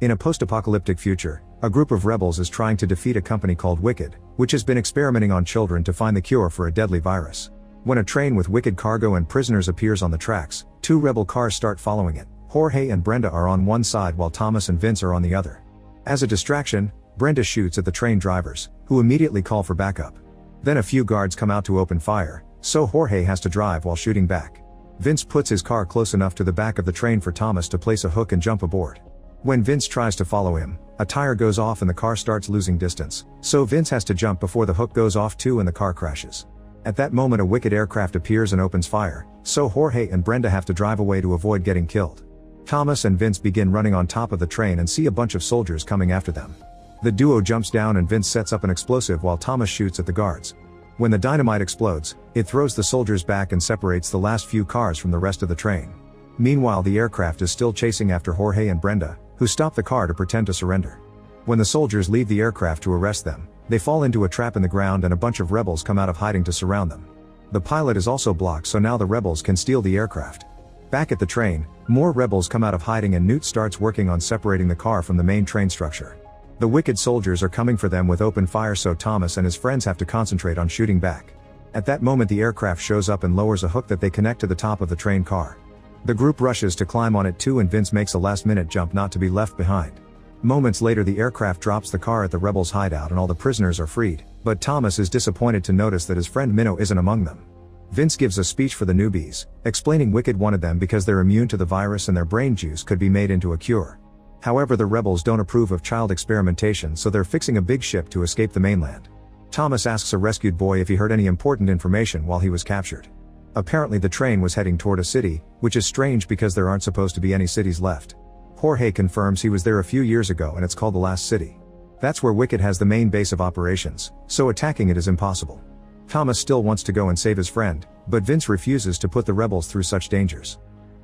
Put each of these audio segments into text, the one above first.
In a post-apocalyptic future, a group of rebels is trying to defeat a company called Wicked, which has been experimenting on children to find the cure for a deadly virus. When a train with Wicked cargo and prisoners appears on the tracks, two rebel cars start following it. Jorge and Brenda are on one side while Thomas and Vince are on the other. As a distraction, Brenda shoots at the train drivers, who immediately call for backup. Then a few guards come out to open fire, so Jorge has to drive while shooting back. Vince puts his car close enough to the back of the train for Thomas to place a hook and jump aboard. When Vince tries to follow him, a tire goes off and the car starts losing distance, so Vince has to jump before the hook goes off too and the car crashes. At that moment a Wicked aircraft appears and opens fire, so Jorge and Brenda have to drive away to avoid getting killed. Thomas and Vince begin running on top of the train and see a bunch of soldiers coming after them. The duo jumps down and Vince sets up an explosive while Thomas shoots at the guards. When the dynamite explodes, it throws the soldiers back and separates the last few cars from the rest of the train. Meanwhile the aircraft is still chasing after Jorge and Brenda, who stop the car to pretend to surrender. When the soldiers leave the aircraft to arrest them, they fall into a trap in the ground and a bunch of rebels come out of hiding to surround them. The pilot is also blocked so now the rebels can steal the aircraft. Back at the train, more rebels come out of hiding and Newt starts working on separating the car from the main train structure. The Wicked soldiers are coming for them with open fire so Thomas and his friends have to concentrate on shooting back. At that moment the aircraft shows up and lowers a hook that they connect to the top of the train car. The group rushes to climb on it too and Vince makes a last-minute jump not to be left behind. Moments later the aircraft drops the car at the rebels' hideout and all the prisoners are freed, but Thomas is disappointed to notice that his friend Minnow isn't among them. Vince gives a speech for the newbies, explaining Wicked wanted them because they're immune to the virus and their brain juice could be made into a cure. However, the rebels don't approve of child experimentation so they're fixing a big ship to escape the mainland. Thomas asks a rescued boy if he heard any important information while he was captured. Apparently the train was heading toward a city, which is strange because there aren't supposed to be any cities left. Jorge confirms he was there a few years ago and it's called the Last City. That's where Wicked has the main base of operations, so attacking it is impossible. Thomas still wants to go and save his friend, but Vince refuses to put the rebels through such dangers.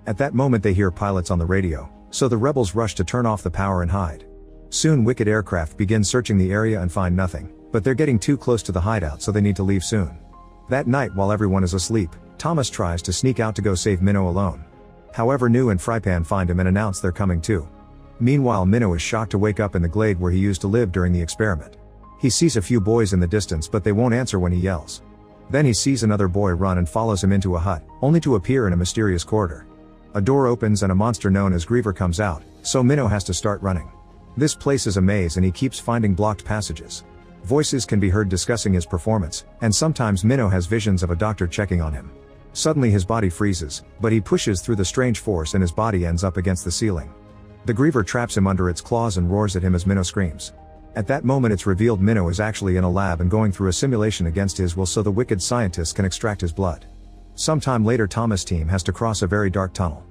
At that moment they hear pilots on the radio, so the rebels rush to turn off the power and hide. Soon Wicked aircraft begin searching the area and find nothing, but they're getting too close to the hideout so they need to leave soon. That night while everyone is asleep, Thomas tries to sneak out to go save Minnow alone. However New and Frypan find him and announce they're coming too. Meanwhile Minnow is shocked to wake up in the glade where he used to live during the experiment. He sees a few boys in the distance but they won't answer when he yells. Then he sees another boy run and follows him into a hut, only to appear in a mysterious corridor. A door opens and a monster known as Griever comes out, so Minnow has to start running. This place is a maze and he keeps finding blocked passages. Voices can be heard discussing his performance, and sometimes Minnow has visions of a doctor checking on him. Suddenly his body freezes, but he pushes through the strange force and his body ends up against the ceiling. The Griever traps him under its claws and roars at him as Minnow screams. At that moment it's revealed Minnow is actually in a lab and going through a simulation against his will so the Wicked scientists can extract his blood. Sometime later Thomas' team has to cross a very dark tunnel.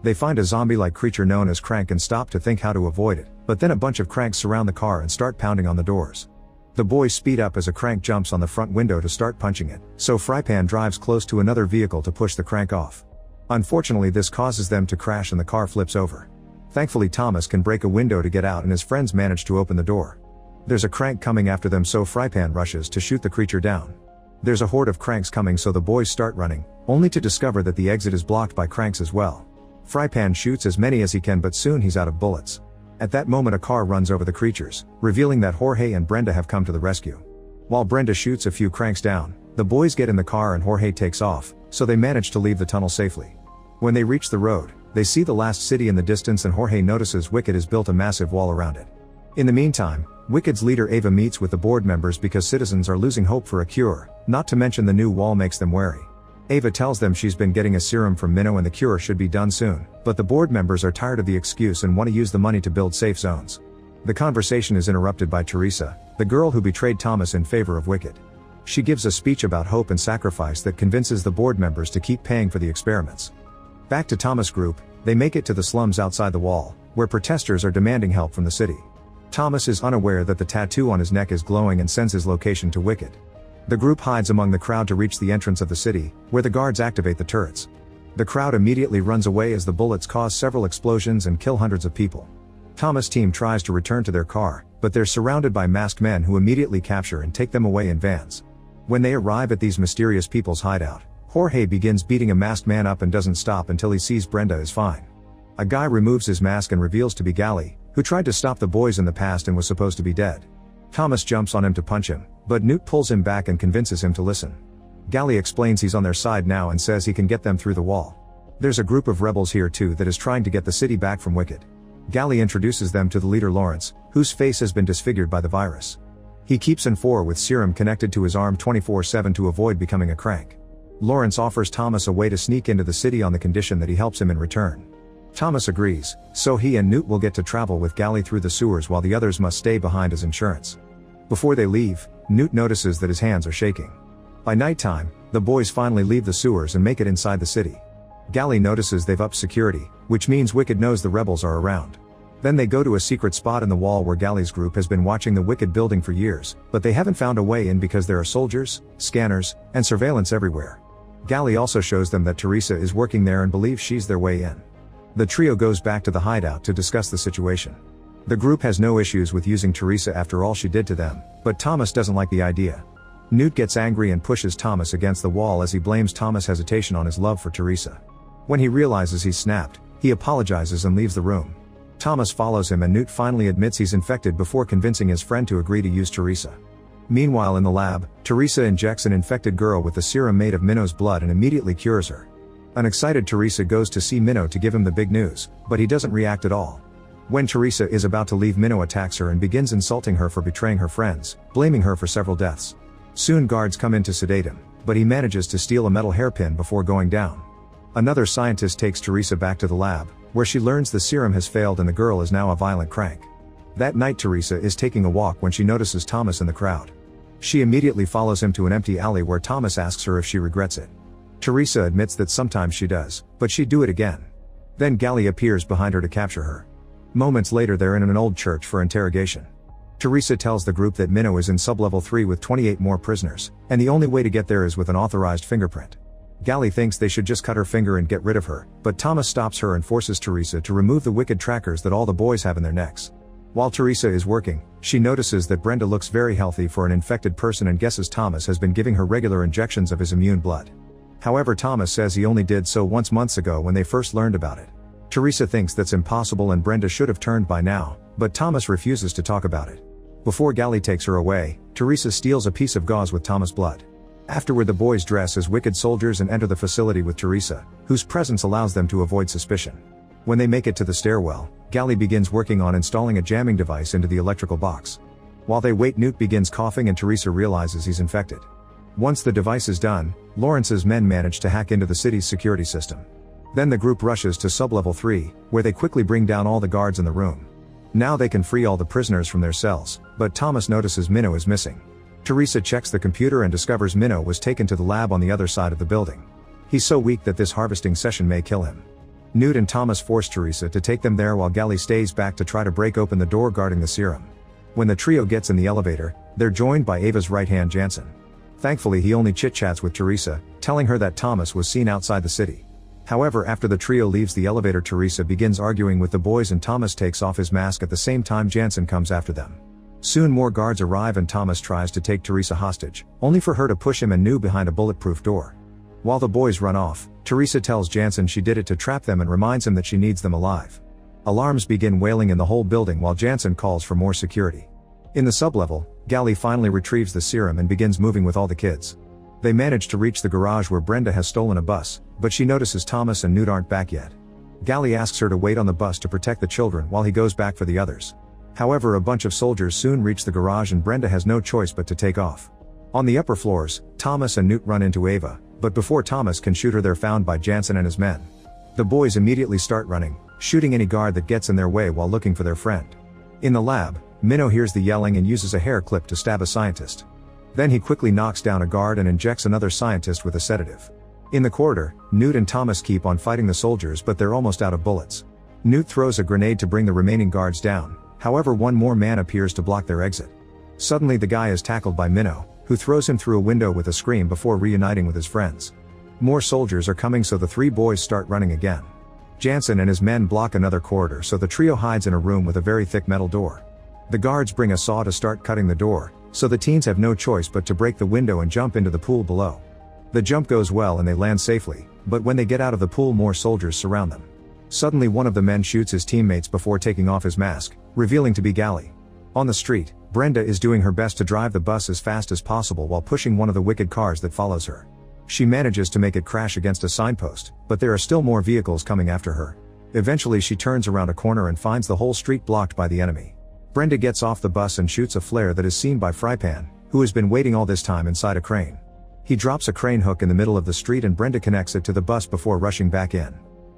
They find a zombie-like creature known as Crank and stop to think how to avoid it, but then a bunch of Cranks surround the car and start pounding on the doors. The boys speed up as a Crank jumps on the front window to start punching it, so Frypan drives close to another vehicle to push the Crank off. Unfortunately this causes them to crash and the car flips over. Thankfully Thomas can break a window to get out and his friends manage to open the door. There's a Crank coming after them so Frypan rushes to shoot the creature down. There's a horde of Cranks coming so the boys start running, only to discover that the exit is blocked by Cranks as well. Frypan shoots as many as he can but soon he's out of bullets. At that moment a car runs over the creatures, revealing that Jorge and Brenda have come to the rescue. While Brenda shoots a few Cranks down, the boys get in the car and Jorge takes off, so they manage to leave the tunnel safely. When they reach the road, they see the Last City in the distance and Jorge notices Wicked has built a massive wall around it. In the meantime, Wicked's leader Ava meets with the board members because citizens are losing hope for a cure, not to mention the new wall makes them wary. Ava tells them she's been getting a serum from Minnow and the cure should be done soon, but the board members are tired of the excuse and want to use the money to build safe zones. The conversation is interrupted by Teresa, the girl who betrayed Thomas in favor of Wicked. She gives a speech about hope and sacrifice that convinces the board members to keep paying for the experiments. Back to Thomas' group, they make it to the slums outside the wall, where protesters are demanding help from the city. Thomas is unaware that the tattoo on his neck is glowing and sends his location to Wicked. The group hides among the crowd to reach the entrance of the city, where the guards activate the turrets. The crowd immediately runs away as the bullets cause several explosions and kill hundreds of people. Thomas' team tries to return to their car, but they're surrounded by masked men who immediately capture and take them away in vans. When they arrive at these mysterious people's hideout, Jorge begins beating a masked man up and doesn't stop until he sees Brenda is fine. A guy removes his mask and reveals to be Gally, who tried to stop the boys in the past and was supposed to be dead. Thomas jumps on him to punch him, but Newt pulls him back and convinces him to listen. Gally explains he's on their side now and says he can get them through the wall. There's a group of rebels here too that is trying to get the city back from Wicked. Gally introduces them to the leader Lawrence, whose face has been disfigured by the virus. He keeps N4 with serum connected to his arm 24/7 to avoid becoming a crank. Lawrence offers Thomas a way to sneak into the city on the condition that he helps him in return. Thomas agrees, so he and Newt will get to travel with Gally through the sewers while the others must stay behind as insurance. Before they leave, Newt notices that his hands are shaking. By nighttime, the boys finally leave the sewers and make it inside the city. Gally notices they've upped security, which means Wicked knows the rebels are around. Then they go to a secret spot in the wall where Gally's group has been watching the Wicked building for years, but they haven't found a way in because there are soldiers, scanners, and surveillance everywhere. Gally also shows them that Teresa is working there and believes she's their way in. The trio goes back to the hideout to discuss the situation. The group has no issues with using Teresa after all she did to them, but Thomas doesn't like the idea. Newt gets angry and pushes Thomas against the wall as he blames Thomas' hesitation on his love for Teresa. When he realizes he's snapped, he apologizes and leaves the room. Thomas follows him and Newt finally admits he's infected before convincing his friend to agree to use Teresa. Meanwhile in the lab, Teresa injects an infected girl with the serum made of Minnow's blood and immediately cures her. An excited Teresa goes to see Minnow to give him the big news, but he doesn't react at all. When Teresa is about to leave, Minnow attacks her and begins insulting her for betraying her friends, blaming her for several deaths. Soon guards come in to sedate him, but he manages to steal a metal hairpin before going down. Another scientist takes Teresa back to the lab, where she learns the serum has failed and the girl is now a violent crank. That night Teresa is taking a walk when she notices Thomas in the crowd. She immediately follows him to an empty alley where Thomas asks her if she regrets it. Teresa admits that sometimes she does, but she'd do it again. Then Gally appears behind her to capture her. Moments later they're in an old church for interrogation. Teresa tells the group that Minnow is in sublevel 3 with 28 more prisoners, and the only way to get there is with an authorized fingerprint. Gally thinks they should just cut her finger and get rid of her, but Thomas stops her and forces Teresa to remove the Wicked trackers that all the boys have in their necks. While Teresa is working, she notices that Brenda looks very healthy for an infected person and guesses Thomas has been giving her regular injections of his immune blood. However, Thomas says he only did so once months ago when they first learned about it. Teresa thinks that's impossible and Brenda should have turned by now, but Thomas refuses to talk about it. Before Gally takes her away, Teresa steals a piece of gauze with Thomas' blood. Afterward the boys dress as Wicked soldiers and enter the facility with Teresa, whose presence allows them to avoid suspicion. When they make it to the stairwell, Gally begins working on installing a jamming device into the electrical box. While they wait, Newt begins coughing and Teresa realizes he's infected. Once the device is done, Lawrence's men manage to hack into the city's security system. Then the group rushes to sublevel 3, where they quickly bring down all the guards in the room. Now they can free all the prisoners from their cells, but Thomas notices Minnow is missing. Teresa checks the computer and discovers Minnow was taken to the lab on the other side of the building. He's so weak that this harvesting session may kill him. Newt and Thomas force Teresa to take them there while Gally stays back to try to break open the door guarding the serum. When the trio gets in the elevator, they're joined by Ava's right-hand Jansen. Thankfully he only chit-chats with Teresa, telling her that Thomas was seen outside the city. However, after the trio leaves the elevator, Teresa begins arguing with the boys and Thomas takes off his mask at the same time Jansen comes after them. Soon more guards arrive and Thomas tries to take Teresa hostage, only for her to push him and New behind a bulletproof door. While the boys run off, Teresa tells Jansen she did it to trap them and reminds him that she needs them alive. Alarms begin wailing in the whole building while Jansen calls for more security. In the sublevel, Gally finally retrieves the serum and begins moving with all the kids. They manage to reach the garage where Brenda has stolen a bus, but she notices Thomas and Newt aren't back yet. Gally asks her to wait on the bus to protect the children while he goes back for the others. However, a bunch of soldiers soon reach the garage and Brenda has no choice but to take off. On the upper floors, Thomas and Newt run into Ava, but before Thomas can shoot her they're found by Jansen and his men. The boys immediately start running, shooting any guard that gets in their way while looking for their friend. In the lab, Minnow hears the yelling and uses a hair clip to stab a scientist. Then he quickly knocks down a guard and injects another scientist with a sedative. In the corridor, Newt and Thomas keep on fighting the soldiers but they're almost out of bullets. Newt throws a grenade to bring the remaining guards down, however one more man appears to block their exit. Suddenly the guy is tackled by Minnow, who throws him through a window with a scream before reuniting with his friends. More soldiers are coming so the three boys start running again. Jansen and his men block another corridor so the trio hides in a room with a very thick metal door. The guards bring a saw to start cutting the door, so the teens have no choice but to break the window and jump into the pool below. The jump goes well and they land safely, but when they get out of the pool more soldiers surround them. Suddenly one of the men shoots his teammates before taking off his mask, revealing to be Gally. On the street, Brenda is doing her best to drive the bus as fast as possible while pushing one of the wicked cars that follows her. She manages to make it crash against a signpost, but there are still more vehicles coming after her. Eventually she turns around a corner and finds the whole street blocked by the enemy. Brenda gets off the bus and shoots a flare that is seen by Frypan, who has been waiting all this time inside a crane. He drops a crane hook in the middle of the street and Brenda connects it to the bus before rushing back in.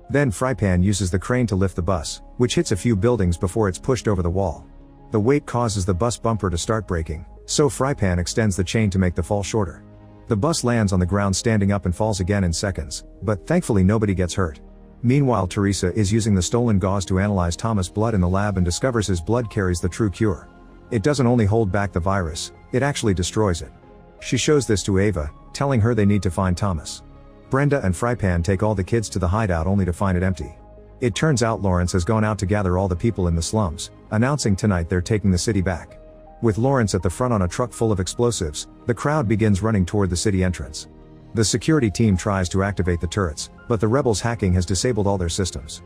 Then Frypan uses the crane to lift the bus, which hits a few buildings before it's pushed over the wall. The weight causes the bus bumper to start breaking, so Frypan extends the chain to make the fall shorter. The bus lands on the ground standing up and falls again in seconds, but thankfully nobody gets hurt. Meanwhile, Teresa is using the stolen gauze to analyze Thomas' blood in the lab and discovers his blood carries the true cure. It doesn't only hold back the virus, it actually destroys it. She shows this to Ava, telling her they need to find Thomas. Brenda and Frypan take all the kids to the hideout only to find it empty. It turns out Lawrence has gone out to gather all the people in the slums, announcing tonight they're taking the city back. With Lawrence at the front on a truck full of explosives, the crowd begins running toward the city entrance. The security team tries to activate the turrets, but the rebels' hacking has disabled all their systems.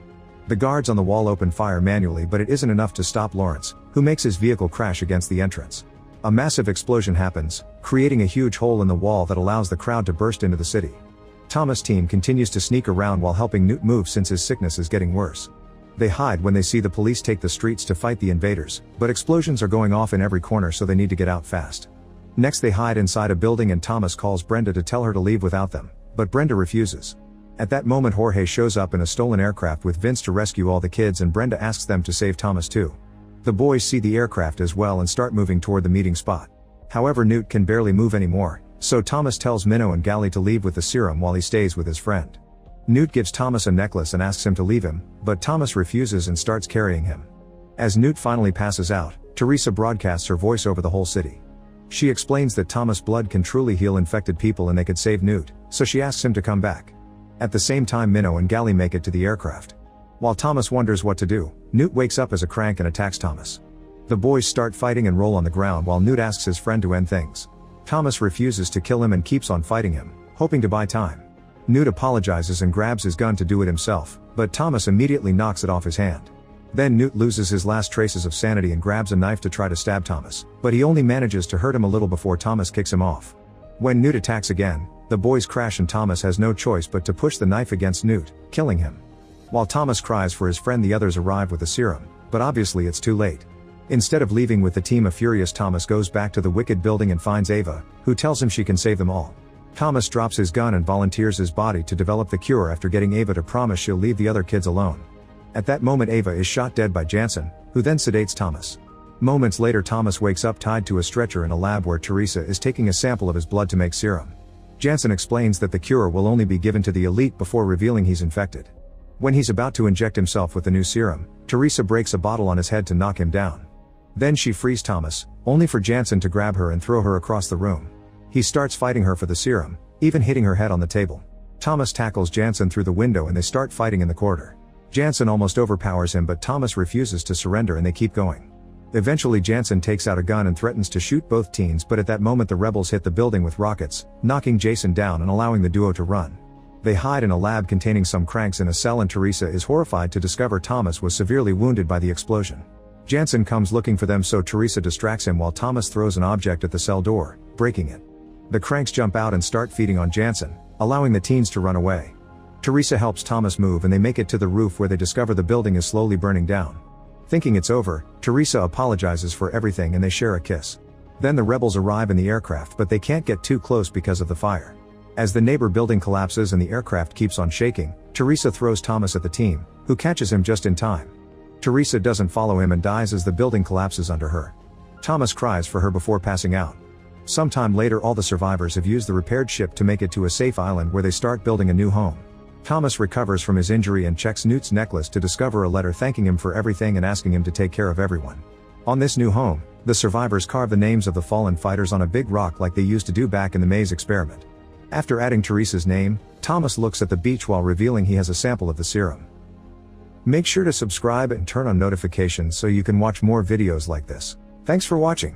The guards on the wall open fire manually, but it isn't enough to stop Lawrence, who makes his vehicle crash against the entrance. A massive explosion happens, creating a huge hole in the wall that allows the crowd to burst into the city. Thomas' team continues to sneak around while helping Newt move since his sickness is getting worse. They hide when they see the police take the streets to fight the invaders, but explosions are going off in every corner, so they need to get out fast. Next they hide inside a building and Thomas calls Brenda to tell her to leave without them, but Brenda refuses. At that moment Jorge shows up in a stolen aircraft with Vince to rescue all the kids, and Brenda asks them to save Thomas too. The boys see the aircraft as well and start moving toward the meeting spot. However, Newt can barely move anymore, so Thomas tells Minnow and Gally to leave with the serum while he stays with his friend. Newt gives Thomas a necklace and asks him to leave him, but Thomas refuses and starts carrying him. As Newt finally passes out, Teresa broadcasts her voice over the whole city. She explains that Thomas' blood can truly heal infected people and they could save Newt, so she asks him to come back. At the same time, Minnow and Gally make it to the aircraft. While Thomas wonders what to do, Newt wakes up as a crank and attacks Thomas. The boys start fighting and roll on the ground while Newt asks his friend to end things. Thomas refuses to kill him and keeps on fighting him, hoping to buy time. Newt apologizes and grabs his gun to do it himself, but Thomas immediately knocks it off his hand. Then Newt loses his last traces of sanity and grabs a knife to try to stab Thomas, but he only manages to hurt him a little before Thomas kicks him off. When Newt attacks again, the boys crash and Thomas has no choice but to push the knife against Newt, killing him. While Thomas cries for his friend, the others arrive with the serum, but obviously it's too late. Instead of leaving with the team of furious, Thomas goes back to the Wicked building and finds Ava, who tells him she can save them all. Thomas drops his gun and volunteers his body to develop the cure after getting Ava to promise she'll leave the other kids alone. At that moment Ava is shot dead by Jansen, who then sedates Thomas. Moments later Thomas wakes up tied to a stretcher in a lab where Teresa is taking a sample of his blood to make serum. Jansen explains that the cure will only be given to the elite before revealing he's infected. When he's about to inject himself with the new serum, Teresa breaks a bottle on his head to knock him down. Then she frees Thomas, only for Jansen to grab her and throw her across the room. He starts fighting her for the serum, even hitting her head on the table. Thomas tackles Jansen through the window and they start fighting in the corridor. Jansen almost overpowers him, but Thomas refuses to surrender and they keep going. Eventually Jansen takes out a gun and threatens to shoot both teens, but at that moment the rebels hit the building with rockets, knocking Jason down and allowing the duo to run. They hide in a lab containing some cranks in a cell, and Teresa is horrified to discover Thomas was severely wounded by the explosion. Jansen comes looking for them, so Teresa distracts him while Thomas throws an object at the cell door, breaking it. The cranks jump out and start feeding on Jansen, allowing the teens to run away. Teresa helps Thomas move and they make it to the roof where they discover the building is slowly burning down. Thinking it's over, Teresa apologizes for everything and they share a kiss. Then the rebels arrive in the aircraft, but they can't get too close because of the fire. As the neighbor building collapses and the aircraft keeps on shaking, Teresa throws Thomas at the team, who catches him just in time. Teresa doesn't follow him and dies as the building collapses under her. Thomas cries for her before passing out. Sometime later all the survivors have used the repaired ship to make it to a safe island where they start building a new home. Thomas recovers from his injury and checks Newt's necklace to discover a letter thanking him for everything and asking him to take care of everyone. On this new home, the survivors carve the names of the fallen fighters on a big rock like they used to do back in the maze experiment. After adding Teresa's name, Thomas looks at the beach while revealing he has a sample of the serum. Make sure to subscribe and turn on notifications so you can watch more videos like this. Thanks for watching.